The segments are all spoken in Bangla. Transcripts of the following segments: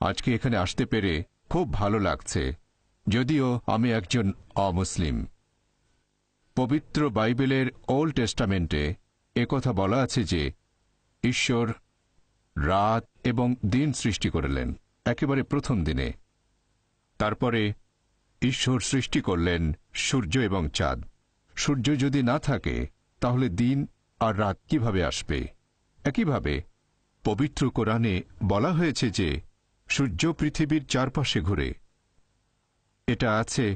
আজকে এখানে আসতে পেরে খুব ভালো লাগছে, যদিও আমি একজন অমুসলিম। পবিত্র বাইবেলের ওল্ড টেস্টামেন্টে একথা বলা আছে যে ঈশ্বর রাত এবং দিন সৃষ্টি করলেন একেবারে প্রথম দিনে। তারপরে ঈশ্বর সৃষ্টি করলেন সূর্য এবং চাঁদ। সূর্য যদি না থাকে তাহলে দিন আর রাত কিভাবে আসবে? একইভাবে পবিত্র কোরআনে বলা হয়েছে যে সূর্য পৃথিবীর চারপাশে ঘুরে। এটা আছে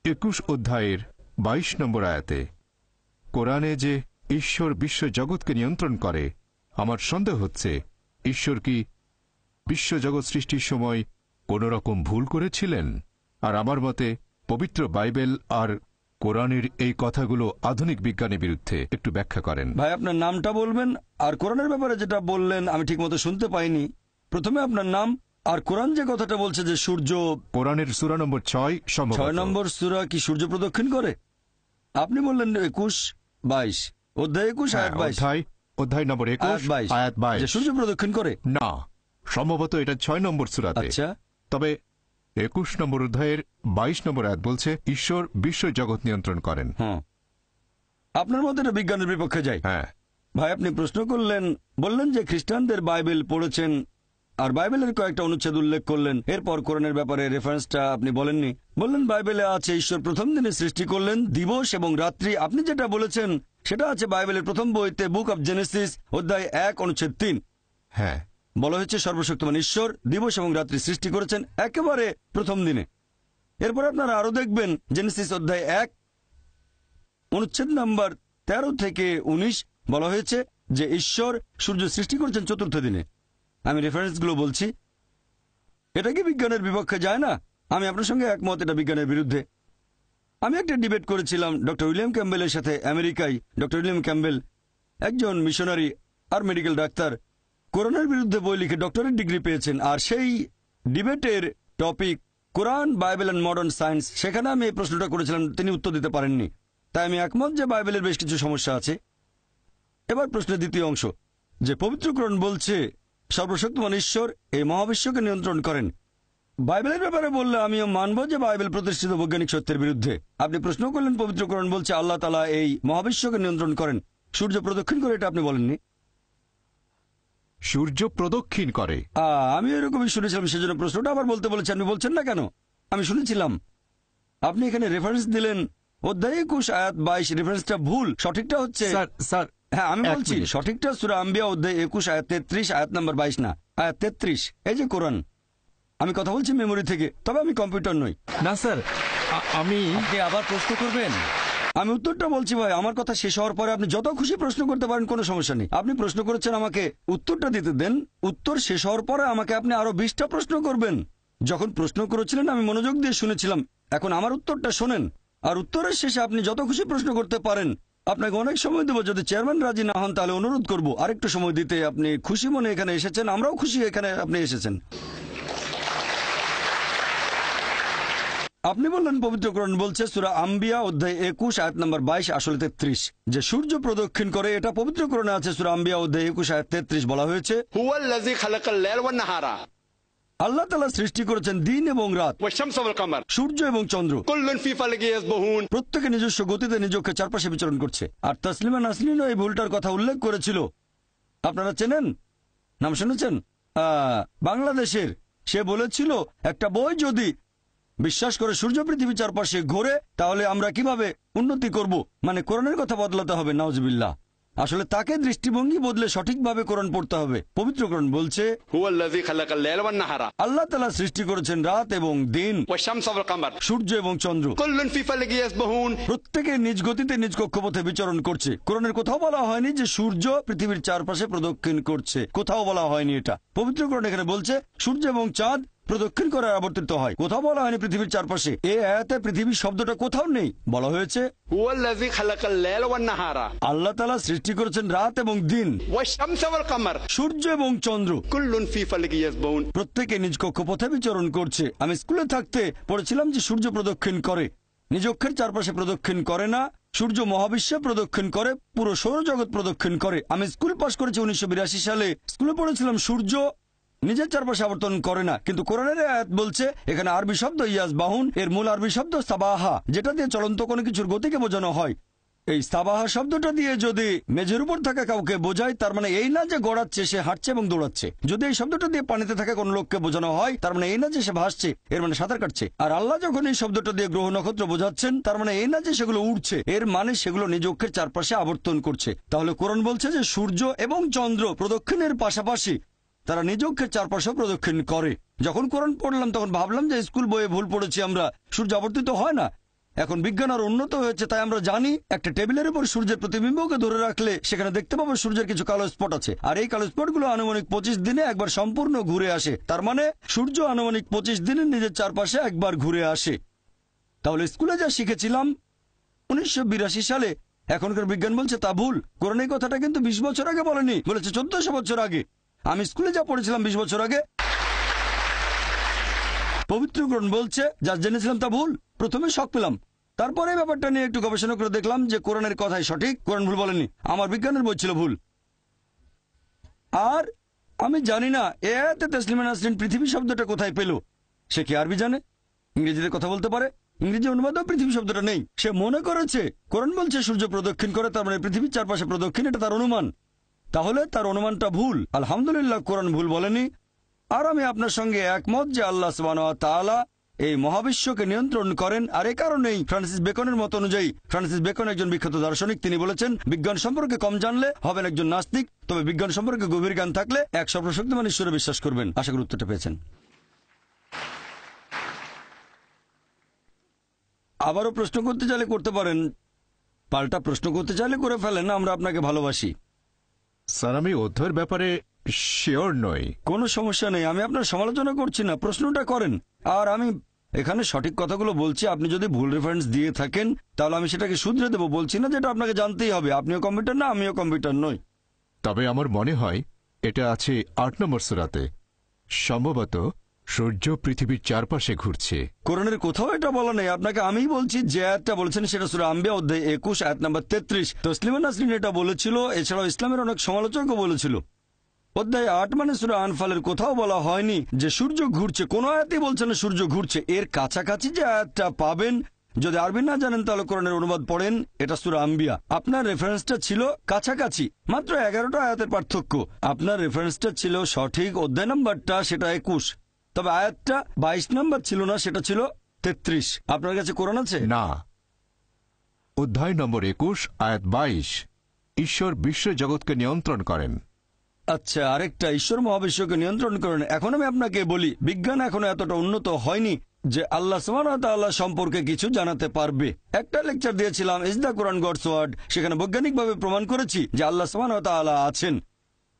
21 অধ্যায়ের 22 নম্বর আয়াতে। কোরআনে যে ঈশ্বর বিশ্বজগৎকে নিয়ন্ত্রণ করে, আমার সন্দেহ হচ্ছে ঈশ্বর কি বিশ্বজগৎ সৃষ্টির সময় কোন রকম ভুল করেছিলেন? আর আমার মতে পবিত্র বাইবেল আর কোরআনের এই কথাগুলো আধুনিক বিজ্ঞানের বিরুদ্ধে। একটু ব্যাখ্যা করেন ভাই। আপনার নামটা বলবেন, আর কোরআনের ব্যাপারে যেটা বললেন আমি ঠিকমতো শুনতে পাইনি। প্রথমে আপনার নাম, আর কোরআন যে কথাটা বলছে যে সূর্য, কোরআনের সূরা নম্বর 6 নম্বর সূরা কি সূর্য প্রদক্ষিণ করে? আপনি বললেন 21-22 অধ্যায় 21 আয়াত 22 অধ্যায় নম্বর 21 আয়াত 22 যে সূর্য প্রদক্ষিণ করে। না, সম্ভবত এটা 6 নম্বর সূরাতে। আচ্ছা, তবে 21 নম্বর অধ্যায়ের 22 নম্বর আয়াত বলছে ঈশ্বর বিশ্ব জগৎ নিয়ন্ত্রণ করেন। আপনার মতে এটা বিজ্ঞানের বিপক্ষে যায়? হ্যাঁ ভাই, আপনি প্রশ্ন করলেন, বললেন যে খ্রিস্টানদের বাইবেল পড়েছেন আর বাইবেলের কয়েকটা অনুচ্ছেদ উল্লেখ করলেন। এরপর কোরআনের ব্যাপারে রেফারেন্সটা আপনি বলেননি। বললেন বাইবেলে আছে ঈশ্বর প্রথম দিনে সৃষ্টি করলেন দিবস এবং রাত্রি। আপনি যেটা বলেছেন সেটা আছে বাইবেলের প্রথম বইতে, বুক অব জেনেসিস অধ্যায় 1 অনুচ্ছেদ 3। হ্যাঁ, বলা হয়েছে সর্বশক্তিমান ঈশ্বর দিবস এবং রাত্রি সৃষ্টি করেছেন একেবারে প্রথম দিনে। এরপর আপনারা আরো দেখবেন জেনেসিস অধ্যায় 1 অনুচ্ছেদ নাম্বার 13 থেকে 19 বলা হয়েছে যে ঈশ্বর সূর্য সৃষ্টি করেছেন চতুর্থ দিনে। আমি রেফারেন্সগুলো বলছি। এটা কি বিজ্ঞানের বিপক্ষে যায় না? আমি আপনার সঙ্গে একমত, এটা বিজ্ঞানের বিরুদ্ধে। আমি একটা ডিবেট করেছিলাম ডক্টর উইলিয়াম ক্যাম্বেলের সাথে আমেরিকায়। ডক্টর উইলিয়াম ক্যাম্বেল একজন মিশনারি আর মেডিকেল ডাক্তার, কোরআনের বিরুদ্ধে বই লিখে ডক্টরেট ডিগ্রি পেয়েছেন। আর সেই ডিবেটের topic Quran, Bible and modern science. সেখানে আমি এই প্রশ্নটা করেছিলাম, তিনি উত্তর দিতে পারেননি। তাই আমি একমত যে বাইবেলের বেশ কিছু সমস্যা আছে। এবার প্রশ্নের দ্বিতীয় অংশ, যে পবিত্র কোরআন বলছে সর্বশক্তিমান ঈশ্বর এই মহাবিশ্বকে নিয়ন্ত্রণ করেন। বাইবেলের ব্যাপারে বললে আমিও মানব যে বাইবেল প্রতিষ্ঠিত বৈজ্ঞানিক সত্যের বিরুদ্ধে। আপনি প্রশ্ন করলেন পবিত্র কোরআন বলছে আল্লাহ তাআলা এই মহাবিশ্বকে নিয়ন্ত্রণ করেন, সূর্য প্রদক্ষিণ করে, এটা আপনি বলেননি। সূর্য প্রদক্ষিণ করে, আমি এরকমই শুনেছিলাম, সেজন্য প্রশ্নটা আবার বলতে বলেছি। আপনি বলছেন না কেন? আমি শুনেছিলাম আপনি এখানে রেফারেন্স দিলেন অধ্যায় 21 আয়াত 22। রেফারেন্সটা ভুল, সঠিকটা হচ্ছে স্যার হ্যাঁ আমি বলছি সঠিকটা সূরা আম্বিয়া অধ্যায় 21 আয়াত 33 আয়াত নাম্বার 22 না, আয়াত 33। এই যে কোরআন, আমি কথা বলছি মেমোরি থেকে, তবে আমি কম্পিউটার নই। না স্যার, আপনি আবার প্রশ্ন করবেন? আমি উত্তরটা বলছি ভাই, আমার কথা শেষ হওয়ার পরে আপনি যত খুশি প্রশ্ন করতে পারেন, কোনো সমস্যা নেই। আপনি প্রশ্ন করেছেন, আমাকে উত্তরটা দিতে দেন। উত্তর শেষ হওয়ার পরে আমাকে আপনি আরো 20টা প্রশ্ন করবেন। যখন প্রশ্ন করেছিলেন আমি মনোযোগ দিয়ে শুনেছিলাম, এখন আমার উত্তরটা শোনেন। আর উত্তরের শেষে আপনি যত খুশি প্রশ্ন করতে পারেন। আপনাকে অনেক সময় দেবো, যদি চেয়ারম্যান রাজি না হন তাহলে অনুরোধ করব আরেকটু সময় দিতে। আপনি খুশি মনে এখানে এসেছেন, আমরাও খুশি এখানে আপনি এসেছেন। আপনি বললেন পবিত্র কোরআন বলছে সূরা আম্বিয়া অধ্যায় 21 আয়াত নাম্বার 22 আসলে 33 যে সূর্য প্রদক্ষিণ করে। এটা পবিত্র কোরআনে আছে, সূরা আম্বিয়া অধ্যায় 21 আয়াত 33 বলা হয়েছে হুয়াল্লাযী খালাকাল লাইলা ওয়ান নাহারা, আল্লাহ তাআলা সৃষ্টি করেছেন দিন এবং রাত, ওয়াশ-শামস ওয়াল কামার, সূর্য এবং চন্দ্র, কুল্লুন ফি ফালাকি ইয়াসবাহুন, প্রত্যেকে নিজস্ব গতিতে নিজকে চারপাশে বিচরণ করছে। আর তাসলিমা নাসরিনও এই ভুলটার কথা উল্লেখ করেছিল। আপনারা চেনেন, নাম শুনেছেন? বাংলাদেশের সে বলেছিল একটা বই যদি বিশ্বাস করে সূর্য পৃথিবী চারপাশে ঘোরে তাহলে আমরা কিভাবে উন্নতি করব, মানে কোরআনের কথা বদলাতে হবে। নাউজুবিল্লাহ। আসলে তাকে দৃষ্টিভঙ্গি বদলে সঠিকভাবে কোরআন পড়তে হবে। পবিত্র কোরআন বলছে হুয়াল্লাযী খালাকাল লাইলা ওয়ান নাহারা, আল্লাহ তাআলা সৃষ্টি করেছেন রাত এবং দিন, ওয়াশ-শামস ওয়াল কামার, সূর্য এবং চন্দ্র, কুল্লুন ফি ফালাকি ইয়াসবাহুন, প্রত্যেকে নিজ গতিতে নিজ কক্ষপথে বিচরণ করছে। কোরআনের কোথাও বলা হয়নি যে সূর্য পৃথিবীর চারপাশে প্রদক্ষিণ করছে, কোথাও বলা হয়নি এটা। পবিত্র কোরআন এখানে বলছে সূর্য এবং চাঁদ প্রদক্ষিণ করে আবর্তিত হয়, কোথাও বলা হয়নি পৃথিবীর চারপাশে। এই আয়াতে পৃথিবীর শব্দটা কোথাও নেই। বলা হয়েছে হুয়াল্লাযী খালাকাল লাইলা ওয়ান নাহারা, আল্লাহ তাআলা সৃষ্টি করেছেন রাত এবং দিন, ওয়াশ-শামস ওয়াল কামার, সূর্য এবং চন্দ্র, কুল্লুন ফি ফালাকি ইয়াসবাহুন, প্রত্যেকে নিজ কক্ষপথে বিচরণ করছে। আমি স্কুলে থাকতে পড়েছিলাম যে সূর্য প্রদক্ষিণ করে, নিজ অক্ষের চারপাশে প্রদক্ষিণ করে না। সূর্য মহাবিশ্বে প্রদক্ষিণ করে, পুরো সৌরজগৎ প্রদক্ষিণ করে। আমি স্কুল পাশ করেছি 1982 সালে। স্কুলে পড়েছিলাম সূর্য নিজের চারপাশে আবর্তন করে না, কিন্তু কোরআনের আয়াত বলছে এখানে আরবি শব্দ ইয়াসবাহুন এর মূল আরবি শব্দ সাবাহা, যেটা দিয়ে চলন্ত কোনো কিছুর গতিকে বোঝানো হয়। এই সাবাহা শব্দটা দিয়ে যদি মেঝের উপর থাকা কাউকে বোঝায়, তার মানে এই না যে গড়াচ্ছে, সে হাঁটছে এবং দৌড়াচ্ছে। যদি এই শব্দটা দিয়ে পানিতে থাকা কোনো লোককে বোঝানো হয়, তার মানে এই না যে সে ভাসছে, এর মানে সাঁতার কাটছে। আর আল্লাহ যখন এই শব্দটা দিয়ে গ্রহ নক্ষত্র বোঝাচ্ছেন, তার মানে এই না যে সেগুলো উড়ছে, এর মানে সেগুলো নিজ অক্ষের চারপাশে আবর্তন করছে। তাহলে কোরআন বলছে যে সূর্য এবং চন্দ্র প্রদক্ষিণের পাশাপাশি তারা নিজ অক্ষের চারপাশে প্রদক্ষিণ করে। যখন কোরআন পড়লাম তখন ভাবলাম যে স্কুল বইয়ে ভুল পড়েছি আমরা, সূর্য আবর্তিত হয় না। এখন বিজ্ঞান আর উন্নত হয়েছে, তাই আমরা জানি একটা টেবিলের উপর সূর্যের প্রতিবিম্বকে ধরে রাখলে সেখানে দেখতে পাবো সূর্যের কিছু কালো স্পট আছে, আর এই কালো স্পটগুলো আনুমানিক 25 দিনে একবার সম্পূর্ণ ঘুরে আসে। তার মানে সূর্য আনুমানিক 25 দিনে নিজের চারপাশে একবার ঘুরে আসে। তাহলে স্কুলে যা শিখেছিলাম 1982 সালে, এখনকার বিজ্ঞান বলছে তা ভুল। কোরআন এই কথাটা কিন্তু 20 বছর আগে বলেনি, বলেছে 1400 বছর আগে। আমি স্কুলে যা পড়েছিলাম 20 বছর আগে, পবিত্র কোরআন বলছে যা জেনেছিলাম তা ভুল। প্রথমে শক পেলাম, তারপরে ব্যাপারটা নিয়ে একটু গবেষণা করে দেখলাম যে কোরআনের কথাই সঠিক, কোরআন ভুল বলেনি, আমার বিজ্ঞানের বই ছিল ভুল। আর আমি জানি না এতে তসলিমা নাসরিন পৃথিবী শব্দটা কোথায় পেল। সে কি আরবি জানে, ইংরেজিতে কথা বলতে পারে, ইংরেজি অনুবাদেও পৃথিবী শব্দটা নেই। সে মনে করেছে কোরআন বলছে সূর্য প্রদক্ষিণ করে, তার মানে পৃথিবীর চারপাশে প্রদক্ষিণ, এটা তার অনুমান। তাহলে তার অনুমানটা ভুল। আলহামদুলিল্লাহ কোরআন ভুল বলেনি। আর আমি আপনার সঙ্গে একমত যে আল্লাহ সুবহানাহু ওয়া তাআলা এই মহাবিশ্বকে নিয়ন্ত্রণ করেন। আর এই কারণেই ফ্রান্সিস বেকনের মত অনুযায়ী, ফ্রান্সিস বেকন একজন বিখ্যাত দার্শনিক, তিনি বলেছেন বিজ্ঞান সম্পর্কে কম জানলে হবেন একজন নাস্তিক, তবে বিজ্ঞান সম্পর্কে গভীর জ্ঞান থাকলে এক সর্বশক্তিমান ঈশ্বরে বিশ্বাস করবেন। আশা করি উত্তরটা পেয়েছেন। আবারও প্রশ্ন করতে চাইলে করতে পারেন, পাল্টা প্রশ্ন করতে চাইলে করে ফেলেন, আমরা আপনাকে ভালোবাসি। স্যার, আমি অধ্যয়ের ব্যাপারে শিওর নই। কোনো সমস্যা নেই, আমি আপনার সমালোচনা করছি না, প্রশ্নটা করেন। আর আমি এখানে সঠিক কথাগুলো বলছি, আপনি যদি ভুল রেফারেন্স দিয়ে থাকেন তাহলে আমি সেটাকে শুধরে দেবো। বলছি না যেটা আপনাকে জানতেই হবে, আপনিও কম্পিউটার না, আমিও কম্পিউটার নই। তবে আমার মনে হয় এটা আছে 8 নম্বর সূরাতে, সম্ভবত সূর্য পৃথিবীর চারপাশে ঘুরছে। কোরআনের কোথাও এটা বলা নেই। আপনাকে আমিই বলছি যে আয়াতটা বলেছেন সেটা সূরা আম্বিয়া অধ্যায় 21 আয়াত নাম্বার 33। তসলিমা নাসরিন এটা বলেছিল, এছাড়াও ইসলামের অনেক সমালোচকও বলেছিল। অধ্যায় 8 মানে সূরা আনফালের কোথাও বলা হয়নি যে সূর্য ঘুরছে, কোন আয়াতেই বলছে না সূর্য ঘুরছে। এর কাছাকাছি যে আয়াতটা পাবেন, যদি আরবি না জানেন তাহলে কোরআনের অনুবাদ পড়েন, এটা সূরা আম্বিয়া। আপনার রেফারেন্সটা ছিল কাছাকাছি, মাত্র 11টা আয়াতের পার্থক্য। আপনার রেফারেন্সটা ছিল সঠিক, অধ্যায় নাম্বারটা সেটা 21, তবে আয়াতটা 22 নাম্বার ছিল না, সেটা ছিল 33। আপনার কাছে কোরআন আছে? না, অধ্যায় নম্বর 21 আয়াত 22, ঈশ্বর বিশ্ব জগৎকে নিয়ন্ত্রণ করেন। আচ্ছা, আরেকটা, ঈশ্বর মহাবিশ্বকে নিয়ন্ত্রণ করেন। এখন আমি আপনাকে বলি, বিজ্ঞান এখনো এতটা উন্নত হয়নি যে আল্লাহ সুবহানাহু ওয়া তাআলা সম্পর্কে কিছু জানাতে পারবে। একটা লেকচার দিয়েছিলাম, is the Quran God's word, সেখানে বৈজ্ঞানিকভাবে প্রমাণ করেছি যে আল্লাহ সুবহানাহু ওয়া তাআলা আছেন।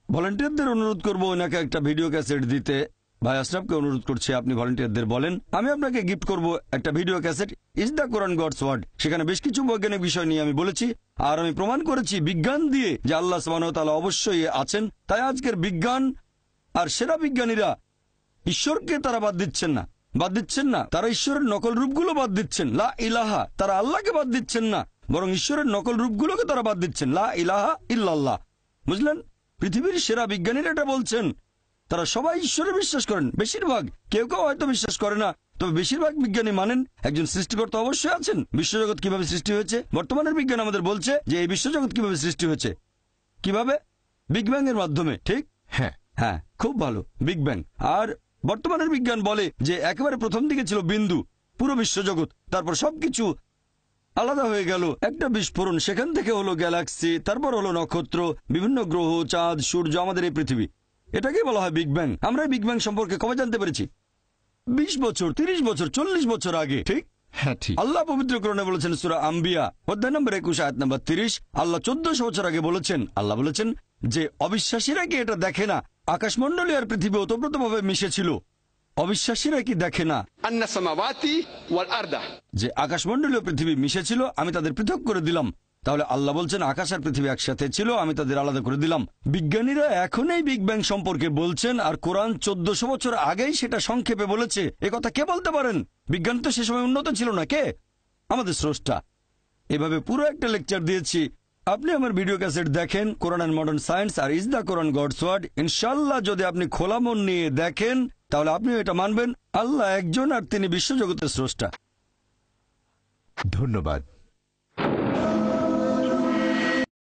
ভলান্টিয়ারদের অনুরোধ করবো ওনাকে একটা ভিডিও ক্যাসেট দিতে। ভাই আশরাফকে অনুরোধ করছি, আপনি ভলান্টিয়ারদের বলেন আমি আপনাকে গিফট করব একটা video cassette, is the Quran God's word. সেখানে বেশ কিছু বৈজ্ঞানিক বিষয় নিয়ে আমি বলেছি, আর আমি প্রমাণ করেছি বিজ্ঞান দিয়ে যে আল্লাহ সুবহানাহু ওয়া তাআলা অবশ্যই আছেন। তাই আজকের বিজ্ঞান আর সেরা বিজ্ঞানীরা ঈশ্বরকে তারা বাদ দিচ্ছেন না, তারা ঈশ্বরের নকল রূপগুলো বাদ দিচ্ছেন। লা ইলাহা, তারা আল্লাহকে বাদ দিচ্ছেন না, বরং ঈশ্বরের নকল রূপগুলোকে তারা বাদ দিচ্ছেন। লা ইলাহা ইল্লাল্লাহ। বুঝলেন, পৃথিবীর সেরা বিজ্ঞানীরা এটা বলছেন। তারা সবাই ঈশ্বরে বিশ্বাস করেন, বেশিরভাগ, কেউ কেউ হয়তো বিশ্বাস করে না, তবে বেশিরভাগ বিজ্ঞানী মানেন একজন সৃষ্টিকর্তা অবশ্যই আছেন। বিশ্বজগৎ কিভাবে সৃষ্টি হয়েছে, বর্তমানের বিজ্ঞান আমাদের বলছে যে এই বিশ্বজগৎ কিভাবে সৃষ্টি হয়েছে, কিভাবে, বিগ ব্যাং এর মাধ্যমে। ঠিক? হ্যাঁ, খুব ভালো, বিগ ব্যাং। আর বর্তমানের বিজ্ঞান বলে যে একেবারে প্রথম দিকে ছিল বিন্দু, পুরো বিশ্বজগৎ, তারপর সবকিছু আলাদা হয়ে গেল, একটা বিস্ফোরণ, সেখান থেকে হলো গ্যালাক্সি, তারপর হলো নক্ষত্র, বিভিন্ন গ্রহ, চাঁদ, সূর্য, আমাদের এই পৃথিবী। এটাকেই বলা হয় বিগ ব্যাং। আমরা বিগ ব্যাং সম্পর্কে কবে জানতে পেরেছি? 20 বছর, 30 বছর, 40 বছর আগে। ঠিক? হ্যাঁ, ঠিক। আল্লাহ পবিত্র কোরআনে বলেছেন সূরা আম্বিয়া অধ্যায় নম্বর 21 আয়াত নম্বর 30, আল্লাহ 1400 বছর আগে বলেছেন, আল্লাহ বলেছেন যে অবিশ্বাসীরা কি এটা দেখে না আকাশমণ্ডলী আর পৃথিবী ওতপ্রোতভাবে মিশেছিল? অবিশ্বাসীরা কি দেখে না أن السماوات والأرض যে আকাশমণ্ডলী ও পৃথিবী মিশেছিল, আমি তাদের পৃথক করে দিলাম? তাহলে আল্লাহ বলছেন আকাশ আর পৃথিবী একসাথে ছিল, আমি তাদের আলাদা করে দিলাম। বিজ্ঞানীরা এখন এই বিগ ব্যাং সম্পর্কে বলছেন, আর কোরআন 1400 বছর আগেই সেটা সংক্ষেপে বলেছে। একথা কে বলতে পারেন? বিজ্ঞান তো সে সময় উন্নত ছিল না। কে? আমাদের স্রষ্টা। এভাবে পুরো একটা লেকচার দিয়েছি, আপনি আমার ভিডিও ক্যাসেট দেখেন, কোরআন অ্যান্ড মডার্ন সায়েন্স আর is the Quran God's word, ইনশাল্লাহ যদি আপনি খোলা মন নিয়ে দেখেন তাহলে আপনিও এটা মানবেন আল্লাহ একজন আর তিনি বিশ্বজগতের স্রষ্টা। ধন্যবাদ।